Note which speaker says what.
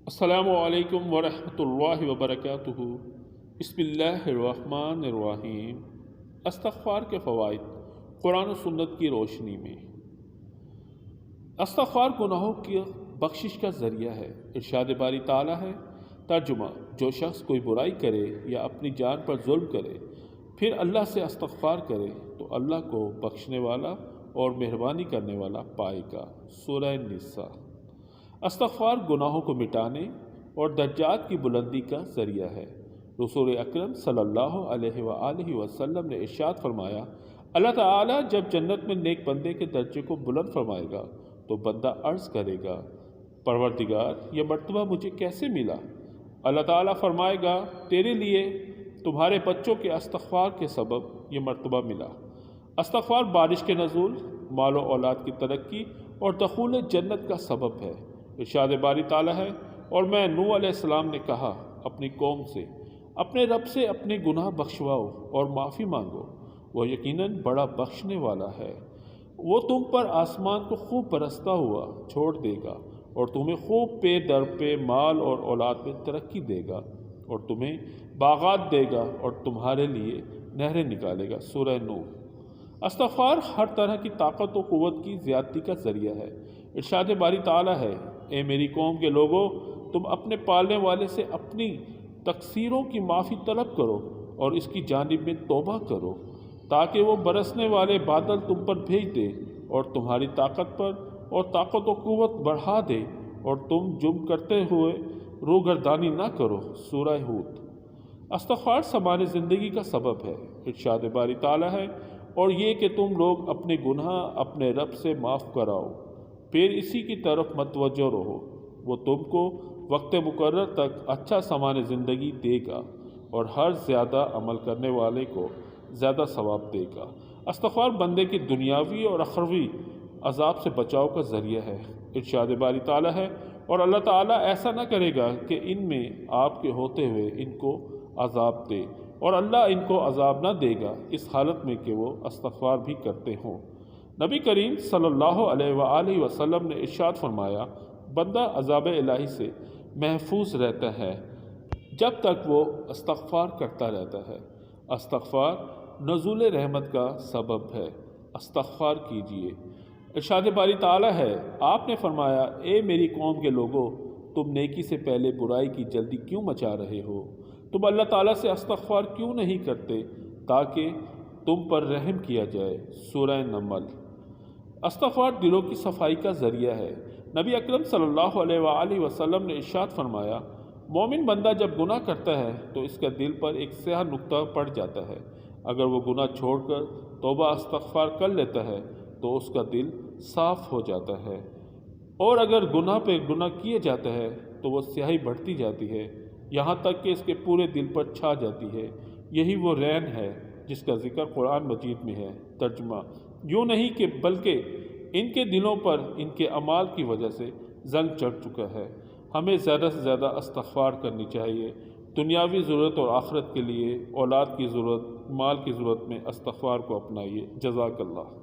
Speaker 1: السلام علیکم ورحمۃ اللہ وبرکاتہ۔ بسم اللہ الرحمن الرحیم۔ استغفار کے فوائد قرآن و سنت کی روشنی میں۔ استغفار گناہوں کی بخشش کا ذریعہ ہے۔ ارشاد باری تعالیٰ ہے، ترجمہ: جو شخص کوئی برائی کرے یا اپنی جان پر ظلم کرے پھر اللہ سے استغفار کرے تو اللہ کو بخشنے والا اور مہربانی کرنے والا پائے گا۔ سورہ نساء۔ استغفار گناہوں کو مٹانے اور درجات کی بلندی کا ذریعہ ہے۔ رسول اکرم صلی اللہ علیہ وآلہ وسلم نے ارشاد فرمایا، اللہ تعالیٰ جب جنت میں نیک بندے کے درجے کو بلند فرمائے گا تو بندہ عرض کرے گا، پروردگار یہ مرتبہ مجھے کیسے ملا؟ اللہ تعالیٰ فرمائے گا، تیرے لیے تمہارے بچوں کے استغفار کے سبب یہ مرتبہ ملا۔ استغفار بارش کے نزول، مال و اولاد کی ترقی اور دخول جنت کا سبب ہے۔ ارشاد باری تعالیٰ ہے، اور میں نوح علیہ السلام نے کہا اپنی قوم سے، اپنے رب سے اپنے گناہ بخشواؤ اور معافی مانگو، وہ یقیناً بڑا بخشنے والا ہے۔ وہ تم پر آسمان کو خوب برستا ہوا چھوڑ دے گا اور تمہیں خوب پے در پے مال اور اولاد میں ترقی دے گا اور تمہیں باغات دے گا اور تمہارے لیے نہریں نکالے گا۔ سورہ نوح۔ استغفار ہر طرح کی طاقت و قوت کی زیادتی کا ذریعہ ہے۔ ارشاد باری تعالیٰ ہے، اے میری قوم کے لوگو، تم اپنے پالنے والے سے اپنی تقصیروں کی معافی طلب کرو اور اس کی جانب میں توبہ کرو تاکہ وہ برسنے والے بادل تم پر بھیج دے اور تمہاری طاقت پر اور طاقت و قوت بڑھا دے اور تم جرم کرتے ہوئے روگردانی نہ کرو۔ سورہ ہود۔ استغفار سامان زندگی کا سبب ہے۔ ارشاد باری تعالیٰ ہے، اور یہ کہ تم لوگ اپنے گناہ اپنے رب سے معاف کراؤ، پھر اسی کی طرف متوجہ رہو، وہ تم کو وقت مقرر تک اچھا سامان زندگی دے گا اور ہر زیادہ عمل کرنے والے کو زیادہ ثواب دے گا۔ استغفار بندے کی دنیاوی اور اخروی عذاب سے بچاؤ کا ذریعہ ہے۔ ارشاد باری تعالیٰ ہے، اور اللہ تعالیٰ ایسا نہ کرے گا کہ ان میں آپ کے ہوتے ہوئے ان کو عذاب دے، اور اللہ ان کو عذاب نہ دے گا اس حالت میں کہ وہ استغفار بھی کرتے ہوں۔ نبی کریم صلی اللہ علیہ وآلہ وسلم نے ارشاد فرمایا، بندہ عذاب الہی سے محفوظ رہتا ہے جب تک وہ استغفار کرتا رہتا ہے۔ استغفار نزول رحمت کا سبب ہے۔ استغفار کیجیے۔ ارشاد باری تعالیٰ ہے، آپ نے فرمایا، اے میری قوم کے لوگو، تم نیکی سے پہلے برائی کی جلدی کیوں مچا رہے ہو؟ تم اللہ تعالیٰ سے استغفار کیوں نہیں کرتے تاکہ تم پر رحم کیا جائے؟ سورہ نمل۔ استغفار دلوں کی صفائی کا ذریعہ ہے۔ نبی اکرم صلی اللہ علیہ وآلہ وسلم نے ارشاد فرمایا، مومن بندہ جب گناہ کرتا ہے تو اس کا دل پر ایک سیاہ نقطہ پڑ جاتا ہے۔ اگر وہ گناہ چھوڑ کر توبہ استغفار کر لیتا ہے تو اس کا دل صاف ہو جاتا ہے، اور اگر گناہ پہ گناہ کیے جاتا ہے تو وہ سیاہی بڑھتی جاتی ہے یہاں تک کہ اس کے پورے دل پر چھا جاتی ہے۔ یہی وہ رین ہے جس کا ذکر قرآن مجید میں ہے۔ ترجمہ: یوں نہیں کہ بلکہ ان کے دلوں پر ان کے اعمال کی وجہ سے زنگ چڑھ چکا ہے۔ ہمیں زیادہ سے زیادہ استغفار کرنی چاہیے۔ دنیاوی ضرورت اور آخرت کے لیے، اولاد کی ضرورت، مال کی ضرورت میں استغفار کو اپنائیے۔ جزاک اللہ۔